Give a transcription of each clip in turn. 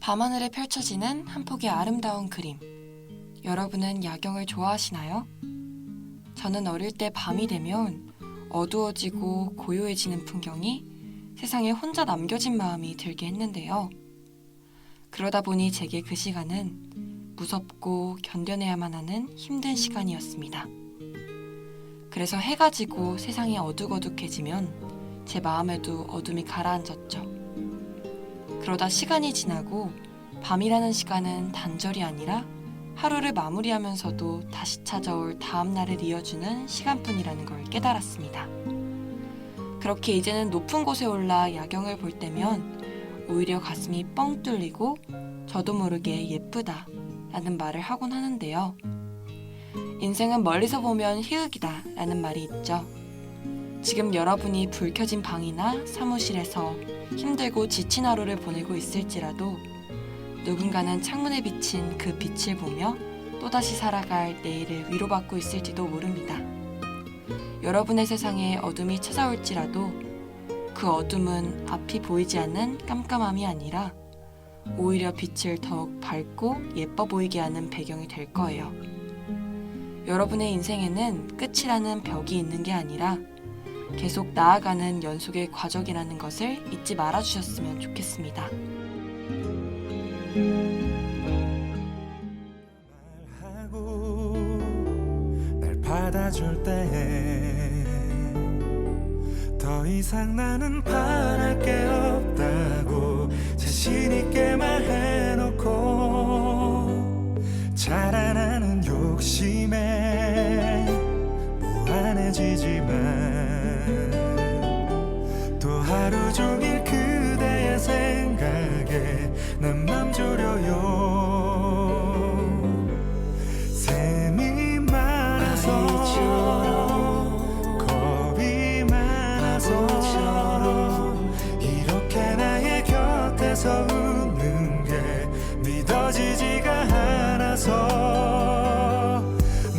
밤하늘에 펼쳐지는 한 폭의 아름다운 그림. 여러분은 야경을 좋아하시나요? 저는 어릴 때 밤이 되면 어두워지고 고요해지는 풍경이 세상에 혼자 남겨진 마음이 들게 했는데요. 그러다 보니 제게 그 시간은 무섭고 견뎌내야만 하는 힘든 시간이었습니다. 그래서 해가 지고 세상이 어둑어둑해지면 제 마음에도 어둠이 가라앉았죠. 그러다 시간이 지나고 밤이라는 시간은 단절이 아니라 하루를 마무리하면서도 다시 찾아올 다음 날을 이어주는 시간뿐이라는 걸 깨달았습니다. 그렇게 이제는 높은 곳에 올라 야경을 볼 때면 오히려 가슴이 뻥 뚫리고 저도 모르게 예쁘다 라는 말을 하곤 하는데요. 인생은 멀리서 보면 희극이다 라는 말이 있죠. 지금 여러분이 불 켜진 방이나 사무실에서 힘들고 지친 하루를 보내고 있을지라도 누군가는 창문에 비친 그 빛을 보며 또다시 살아갈 내일을 위로받고 있을지도 모릅니다. 여러분의 세상에 어둠이 찾아올지라도 그 어둠은 앞이 보이지 않는 깜깜함이 아니라 오히려 빛을 더욱 밝고 예뻐 보이게 하는 배경이 될 거예요. 여러분의 인생에는 끝이라는 벽이 있는 게 아니라 계속 나아가는 연속의 과정이라는 것을 잊지 말아주셨으면 좋겠습니다. 말하고 날 받아줄 때 더 이상 나는 바랄 게 없다고 자신있게 말해놓고 자라나는 욕심에 무한해지지만 또 하루 종일 그대의 생각에 난 맘 졸여요. 셈이 많아서 겁이 많아서 이렇게 나의 곁에서 웃는 게 믿어지지가 않아서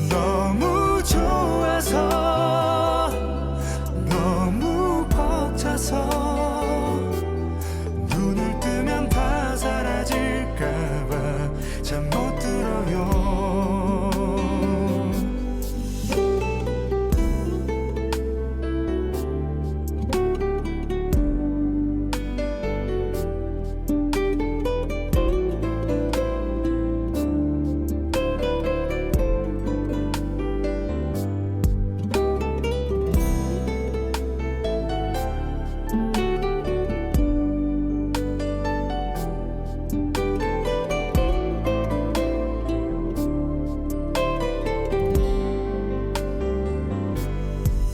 너무 좋아서 너무 벅차서 눈을 뜨면 다 사라질까봐 잠 못 들어요.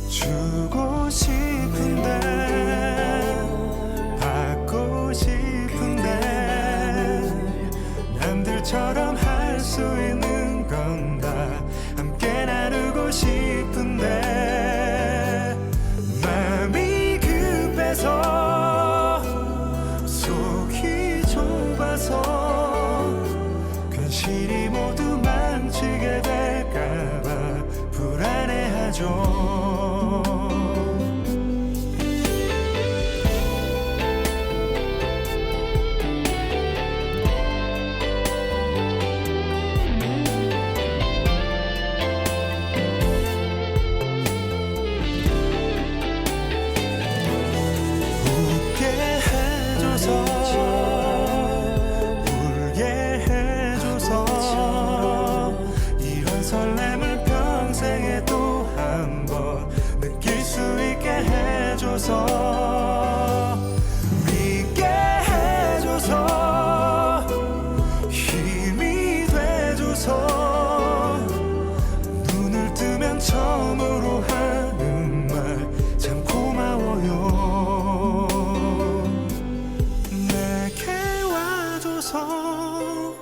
주고 싶은데 받고 싶은데 남들처럼 할 수 있는 건 다 함께 나누고 싶은데 마음이 급해서 속이 좁아서 괜시리 모두 망치게 될까봐 불안해하죠. 웃게 해줘서 울게 해줘서 이런 설렘을 평생에 또 한 번 느낄 수 있게 해줘서 믿게 해줘서 힘이 돼줘서 눈을 뜨면 처음으로 하는 말 참 고마워요. 내게 와줘서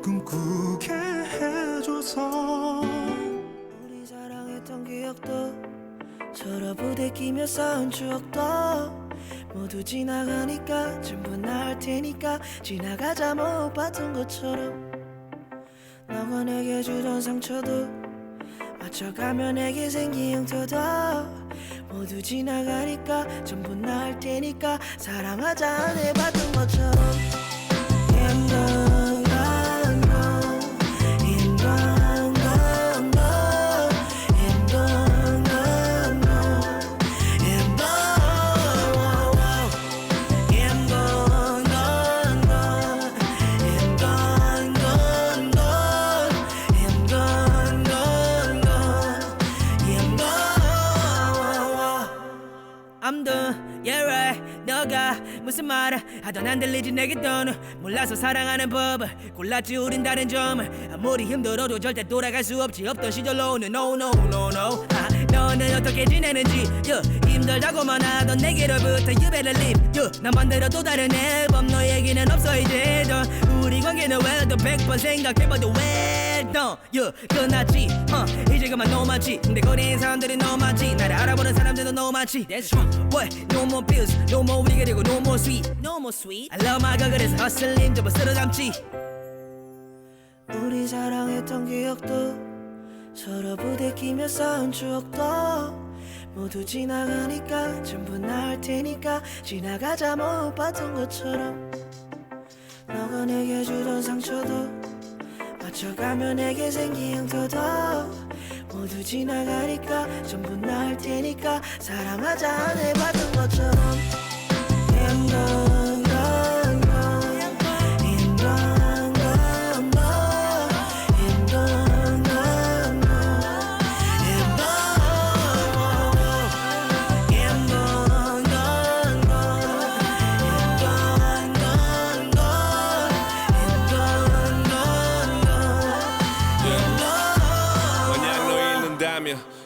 꿈꾸게 해줘서 우리 사랑했던 기억도 서로 부대끼며 쌓은 추억도 모두 지나가니까 전부 나을 테니까 지나가자 못 봤던 것처럼 너가 내게 주던 상처도 맞춰가며 내게 생긴 흉터도 모두 지나가니까 전부 나을 테니까 사랑하자 안 해봤던 것처럼 I'm done, yeah right. 너가 무슨 말을 하던 안 들리지 내게 너는 몰라서 사랑하는 법을 골랐지 우린 다른 점을 아무리 힘들어도 절대 돌아갈 수 없지 없던 시절로는 no no no no 너는 어떻게 지내는지 힘들다고만 하던 내게로부터 You better leave 난 반대로 또 다른 앨범 너 얘기는 없어 이제 더 우리 관계는 왜 더 100번 생각해봐도 왜더 끝났지 이제 그만 너무 많지 근데 거리에 사람들이 너무 많지 나를 알아보는 사람들도 너무 많지 That's wrong What? No more pills No more 우리 그리고 no more sweet No more sweet I love my girl 그래서 hustling 좀 쓸어 담지 우리 사랑했던 기억도 서로 부대끼며 쌓은 추억도 모두 지나가니까 전부 나을 테니까 지나가자 못 봤던 것처럼 너가 내게 주던 상처도 맞춰가며 내게 생긴 흉터도 모두 지나가니까 전부 나을 테니까 사랑하자 안 해봤던 것처럼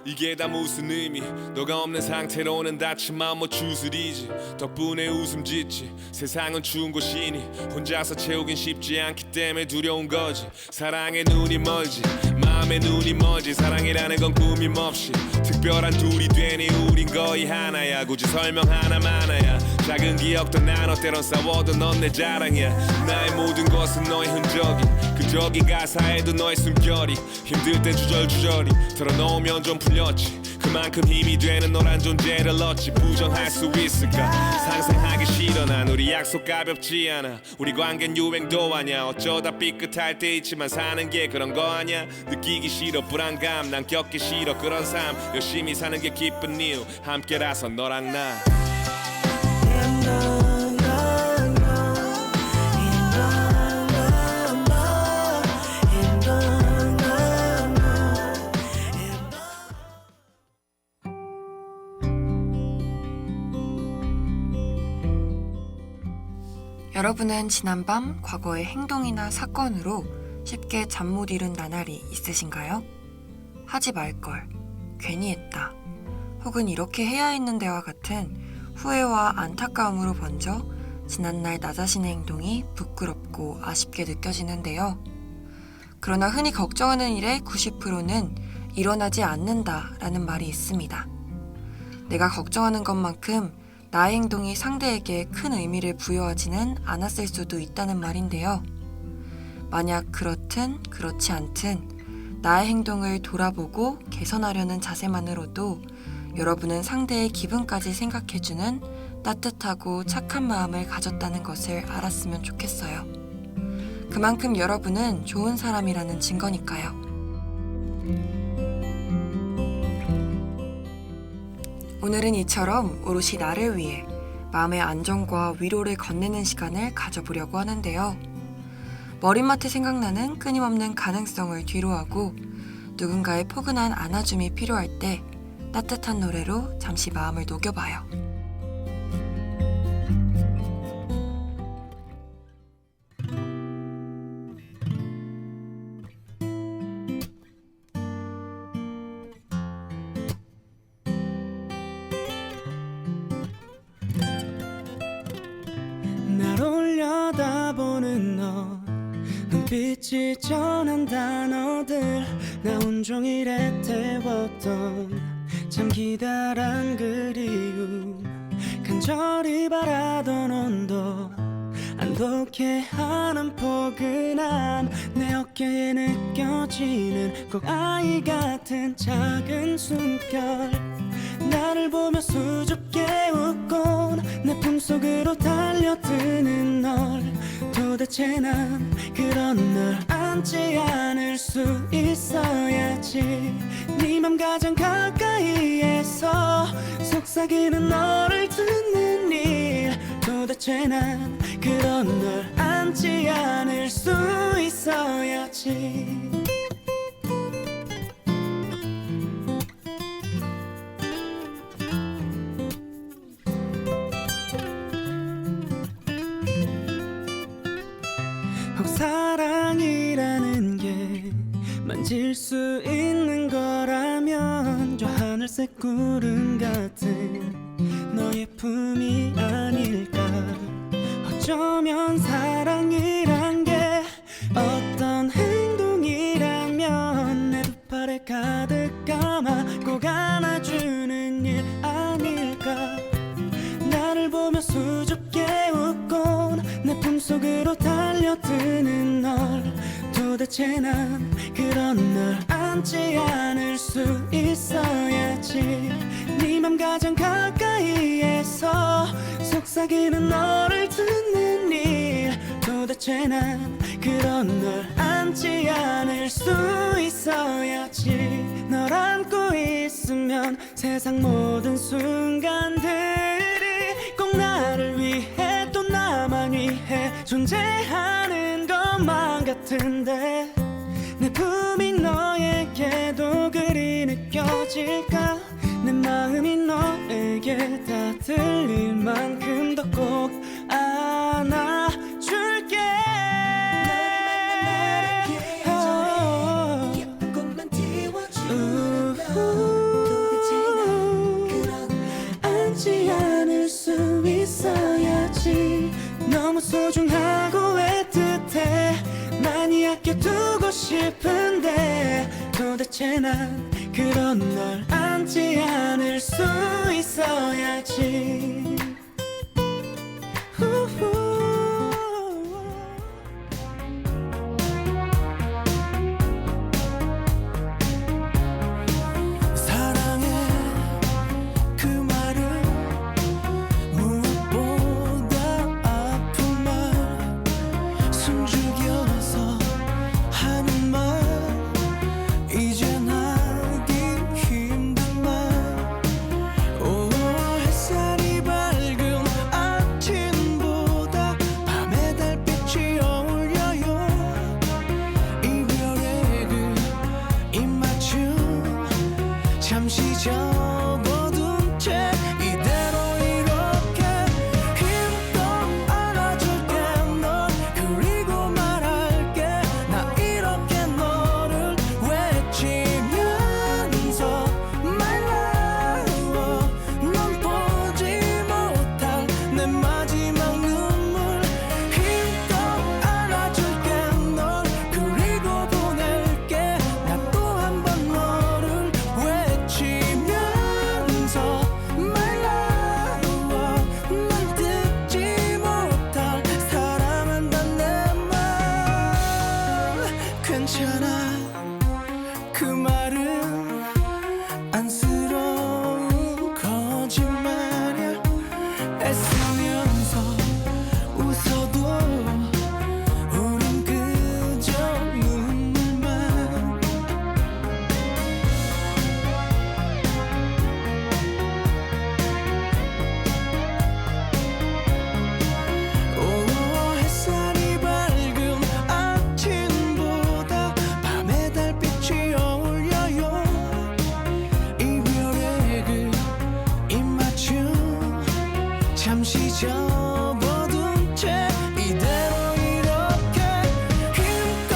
이게 다 무슨 의미 너가 없는 상태로는 다친 마음 못 추스리지 덕분에 웃음 짓지 세상은 추운 곳이니 혼자서 채우긴 쉽지 않기 때문에 두려운 거지 사랑에 눈이 멀지 마음에 눈이 멀지 사랑이라는 건 꾸밈없이 특별한 둘이 되니 우린 거의 하나야 굳이 설명 하나만아야 작은 기억도 나눠 때론 싸워도 넌 내 자랑이야 나의 모든 것은 너의 흔적이 그 적이 가사에도 너의 숨결이 힘들 땐 주절주절이 털어놓으면 좀 풀렸지 그만큼 힘이 되는 너란 존재를 얻지 부정할 수 있을까 상상하기 싫어 난 우리 약속 가볍지 않아 우리 관계는 유행도 아냐 어쩌다 삐끗할 때 있지만 사는 게 그런 거 아냐 느끼기 싫어 불안감 난 겪기 싫어 그런 삶 열심히 사는 게 기쁜 이유 함께라서 너랑 나 여러분은 지난밤 과거의 행동이나 사건으로 쉽게 잠 못 이룬 나날이 있으신가요? 하지 말걸, 괜히 했다, 혹은 이렇게 해야 했는데와 같은 후회와 안타까움으로 번져 지난날 나 자신의 행동이 부끄럽고 아쉽게 느껴지는데요. 그러나 흔히 걱정하는 일의 90%는 일어나지 않는다라는 말이 있습니다. 내가 걱정하는 것만큼 나의 행동이 상대에게 큰 의미를 부여하지는 않았을 수도 있다는 말인데요. 만약 그렇든 그렇지 않든 나의 행동을 돌아보고 개선하려는 자세만으로도 여러분은 상대의 기분까지 생각해주는 따뜻하고 착한 마음을 가졌다는 것을 알았으면 좋겠어요. 그만큼 여러분은 좋은 사람이라는 증거니까요. 오늘은 이처럼 오롯이 나를 위해 마음의 안정과 위로를 건네는 시간을 가져보려고 하는데요. 머릿맡에 생각나는 끊임없는 가능성을 뒤로하고 누군가의 포근한 안아줌이 필요할 때 따뜻한 노래로 잠시 마음을 녹여봐요. 날 올려다보는 너 눈빛이 전한 단어들 나 온종일 애태웠던 참 기다란 그리움 간절히 바라던 온도 안독해 하는 포근함 내 어깨에 느껴지는 꼭 아이 같은 작은 숨결 나를 보며 수줍게 웃곤 내 품속으로 달려드는 널 도대체 도대체 난 그런 널 안지 않을 수 있어야지. 네 맘 가장 가까이에서 속삭이는 너를 듣는 일. 도대체 난 그런 널 안지 않을 수 있어야지. 혹 사랑이라는 게 만질 수 있는 거라면 저 하늘색 구름 같은 너의 품이 아닐까. 어쩌면 사랑이란 게 어떤 행동이라면 내 두 팔에 가득 감아 꼭 안아주는 일 아닐까. 나를 보며 수줍게 웃곤 내 품속으로 달려드는 널. 도대체 난 그런 널 안지 않을 수 있어야지. 네 맘 가장 가까이에서 속삭이는 너를 듣는 일. 도대체 난 그런 널 안지 않을 수 있어야지. 널 안고 있으면 세상 모든 순간들이 꼭 나를 위해 또 나만 위해 존재하는 것만 같은데 내 품이 너에게도 그리 느껴질까. 내 마음이 너에게 다 들릴 만큼 더 꼭 안아줄게. 예쁜 것만 띄워주면 도대체 난 그런 안지 않을 수 있어야지. 너무 소중하고 애틋해 많이 아껴두고 싶은데 도대체 난 그런 널 안지 않을 수 있어야지. 사랑해 그 말은 무엇보다 아픈 말. 숨죽여서 하는 말. 이젠 하기 힘든 말. 오 햇살이 밝은 아침보다 밤의 달빛이 어울려요. 이별의 그 입맞춤 잠시 접어둔 채 이대로 이렇게 힘껏 안아줄게 널. 그리고 말할게 나 이렇게 너를 외치면서 My love. 넌 보지 못할 내 마지막 눈물. 힘껏 안아줄게 널. 그리고 보낼게 나 또 한 번 너를 외치면서 My love. 넌 듣지 못할 사랑한단 내 말. 괜찮아 그 말은 안쓰러운 거짓말이야. 애쓰면서 웃어도 우린 그저 눈물만. 오 햇살이 밝은 아침보다 밤의 달빛이 어울려요. 이별의 그 입맞춤 잠시 접어둔 채 이대로 이렇게 힘껏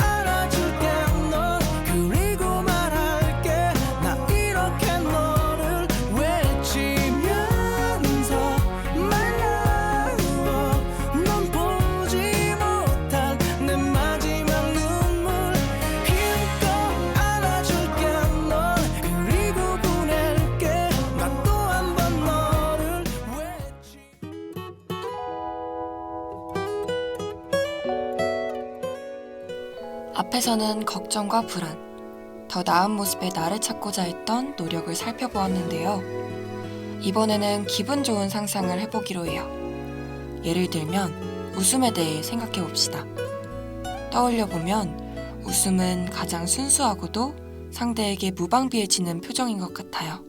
안아줄게 널. 그리고 말할게 나 이렇게 너를 외치면서 My love. 넌 보지 못할 내 마지막 눈물. 힘껏 안아줄게 널. 그리고 보낼게 나 또 한 번 너를 외치. 앞에서는 걱정과 불안, 더 나은 모습의 나를 찾고자 했던 노력을 살펴보았는데요. 이번에는 기분 좋은 상상을 해보기로 해요. 예를 들면 웃음에 대해 생각해 봅시다. 떠올려 보면 웃음은 가장 순수하고도 상대에게 무방비해지는 표정인 것 같아요.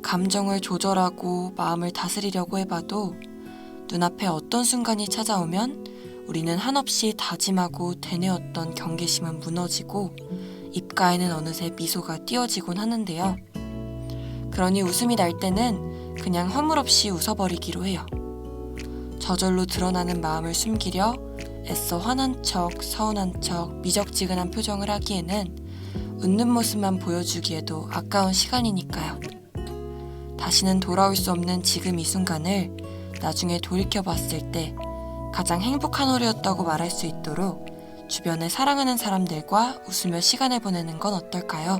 감정을 조절하고 마음을 다스리려고 해봐도 눈앞에 어떤 순간이 찾아오면 우리는 한없이 다짐하고 되뇌었던 경계심은 무너지고 입가에는 어느새 미소가 띄어지곤 하는데요. 그러니 웃음이 날 때는 그냥 허물없이 웃어버리기로 해요. 저절로 드러나는 마음을 숨기려 애써 화난 척, 서운한 척, 미적지근한 표정을 하기에는 웃는 모습만 보여주기에도 아까운 시간이니까요. 다시는 돌아올 수 없는 지금 이 순간을 나중에 돌이켜봤을 때 가장 행복한 하루였다고 말할 수 있도록 주변에 사랑하는 사람들과 웃으며 시간을 보내는 건 어떨까요?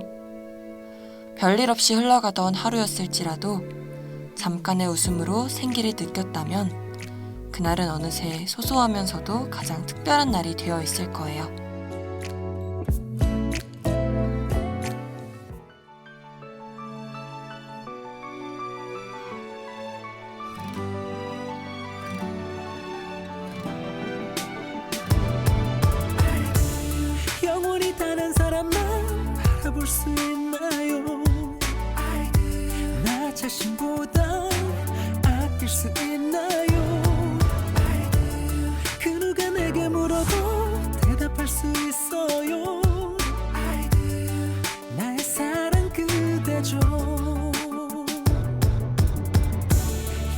별일 없이 흘러가던 하루였을지라도 잠깐의 웃음으로 생기를 느꼈다면 그날은 어느새 소소하면서도 가장 특별한 날이 되어 있을 거예요. 영원히 다른 사람만 바라볼 수 있나요? 나 자신보다 아낄 수 있나요? 그 누가 내게 물어도 대답할 수 있어요. 나의 사랑 그대죠.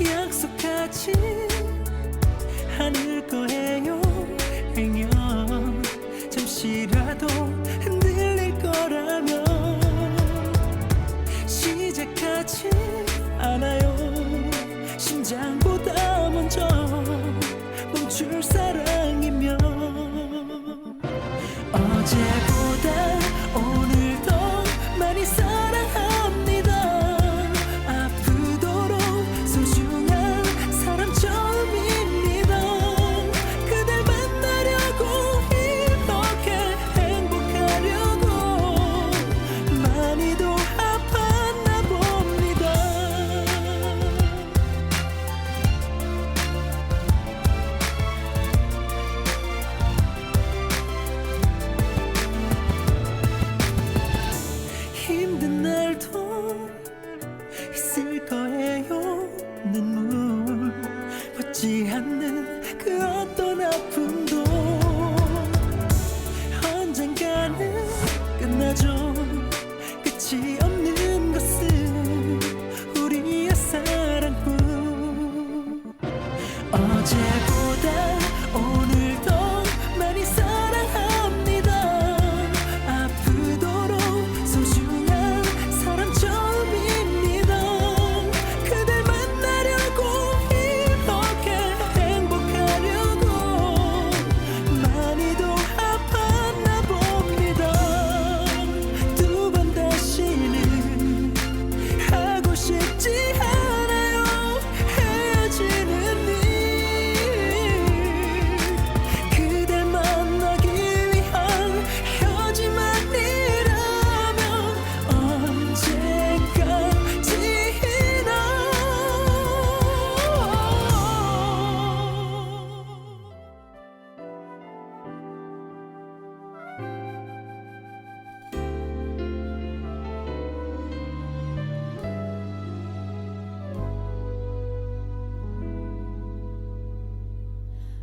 약속하지 않을 거예요. 행여 잠시라도 흔들릴 거라면 시작하지 않아요. 심장보다 먼저 멈출 사랑이면 어제보다 오늘 더 많이 사랑합니다. 아프도록 소중한 사람 처음입니다. 그댈 만나려고 이렇게 행복하려고 많이도 아팠나 봅니다. 힘든 날도 있을 거예요. 눈물 벗지 않는 그 어떤 아픔도 언젠가는 끝나죠. 끝이 없는 것은 우리의 사랑뿐. 어제보다 오늘 더 많이 사랑합니다. 아프도록 소중한 사람 처음입니다. 그댈 만나려고 이렇게 행복하려고 많이도 아팠나 봅니다. 두 번 다시는 하고 싶지 않아요. 헤어지는 일 그댈 만나기 위한 헤어짐만이라면 언제까지나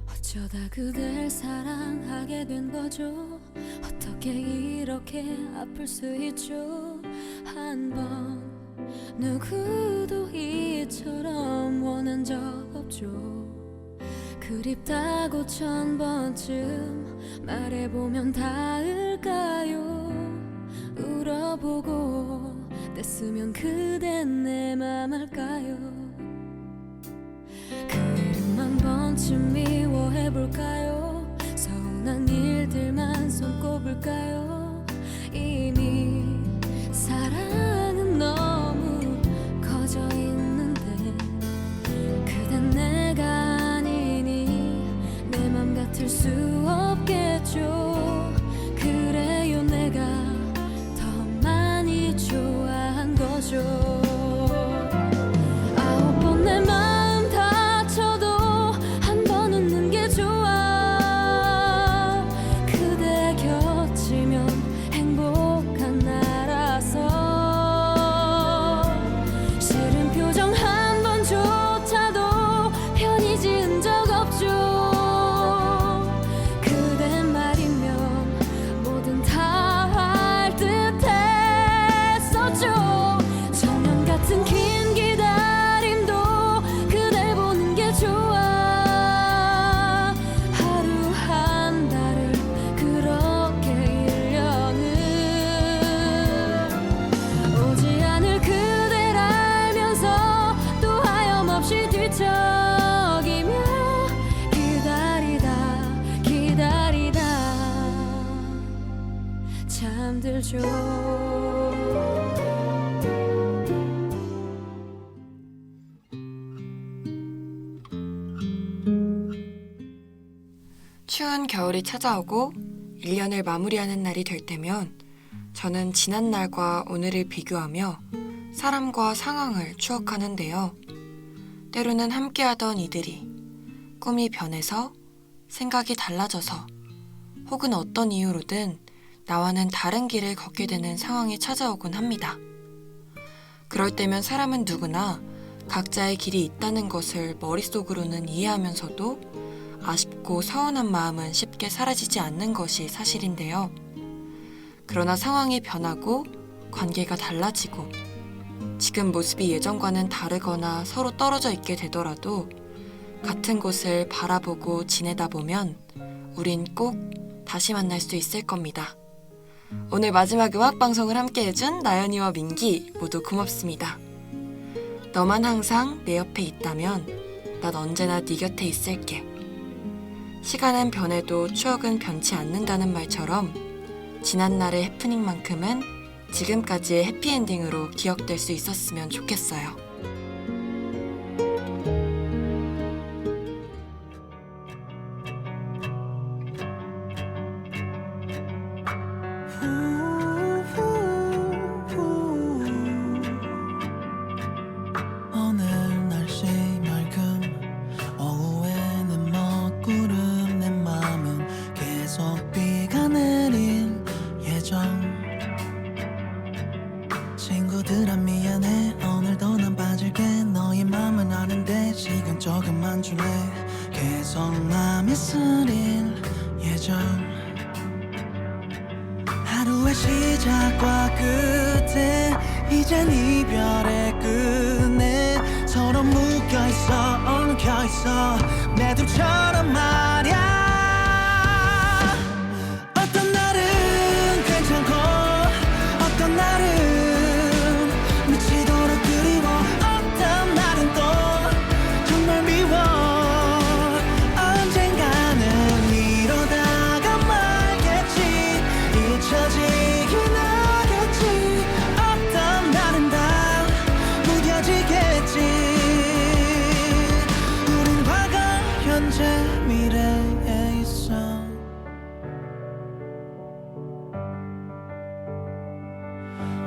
어쩌다 그댈 사랑하게 된 거죠. 어떻게 이렇게 아플 수 있죠. 한 번 누구도 이처럼 원한 적 없죠. 그립다고 1000번쯤 말해보면 닿을까요. 울어보고 뗐으면 그댄 내 맘 알까요. 그 이름 한 번쯤 미워해볼까요. 서운한 일들만 손꼽을까요. 이미 사랑은 너무 커져 있는데 그댄 내가 아니니 내 맘 같을 수 없겠죠. 그래요 내가 더 많이 좋아한 거죠. 아홉 번 내 마음 다쳐도 한 번은 알죠. 추운 겨울이 찾아오고 1년을 마무리하는 날이 될 때면 저는 지난 날과 오늘을 비교하며 사람과 상황을 추억하는데요. 때로는 함께하던 이들이 꿈이 변해서 생각이 달라져서 혹은 어떤 이유로든 나와는 다른 길을 걷게 되는 상황이 찾아오곤 합니다. 그럴 때면 사람은 누구나 각자의 길이 있다는 것을 머릿속으로는 이해하면서도 아쉽고 서운한 마음은 쉽게 사라지지 않는 것이 사실인데요. 그러나 상황이 변하고 관계가 달라지고 지금 모습이 예전과는 다르거나 서로 떨어져 있게 되더라도 같은 곳을 바라보고 지내다 보면 우린 꼭 다시 만날 수 있을 겁니다. 오늘 마지막 음악 방송을 함께 해준 나연이와 민기 모두 고맙습니다. 너만 항상 내 옆에 있다면 난 언제나 네 곁에 있을게. 시간은 변해도 추억은 변치 않는다는 말처럼 지난 날의 해프닝만큼은 지금까지의 해피엔딩으로 기억될 수 있었으면 좋겠어요. 오늘 날씨 맑음 오후에는 먹구름 내 맘은 계속 비가 내릴 예정 친구들아 미안해 오늘도 난 빠질게 너의 맘은 아는데 시간 조금만 줄래 계속 맘이 쓰릴 예정 하루의 시작과 끝에 이젠 이별의 끝에 서로 묶여있어 엉켜있어 내 둘처럼 말야 어떤 날은 괜찮고 어떤 날은 미치도록 그리워 어떤 날은 또 정말 미워 언젠가는 이러다가 말겠지 잊혀지긴 하겠지 어떤 날은 다 무뎌지겠지 우린 과거 현재 미래에 있어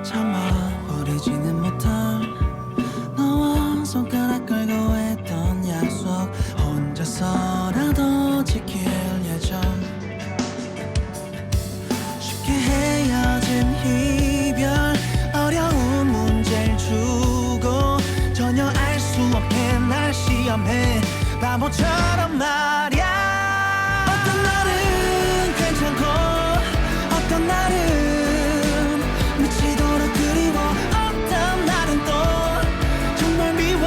차마 버리지는 못할 너와 손가락 걸고 했던 약속 혼자서라도 지킬 예정 쉽게 헤어진 이별 어려운 문제를 주고 전혀 알 수 없게 날 시험해 바보처럼 말야 어떤 날은 괜찮고 어떤 날은 미치도록 그리워 어떤 날은 또 정말 미워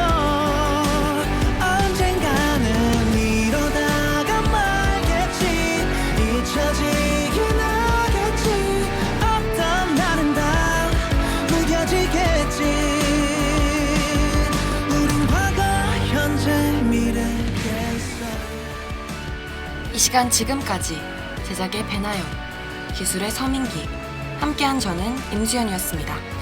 언젠가는 이러다가 말겠지 잊혀지긴 하겠지 어떤 날은 다 무뎌지겠지 우린 과거 현재 미래에 있어 이 시간 지금까지 제작의 배나연, 기술의 서민기, 함께한 저는 임수연이었습니다.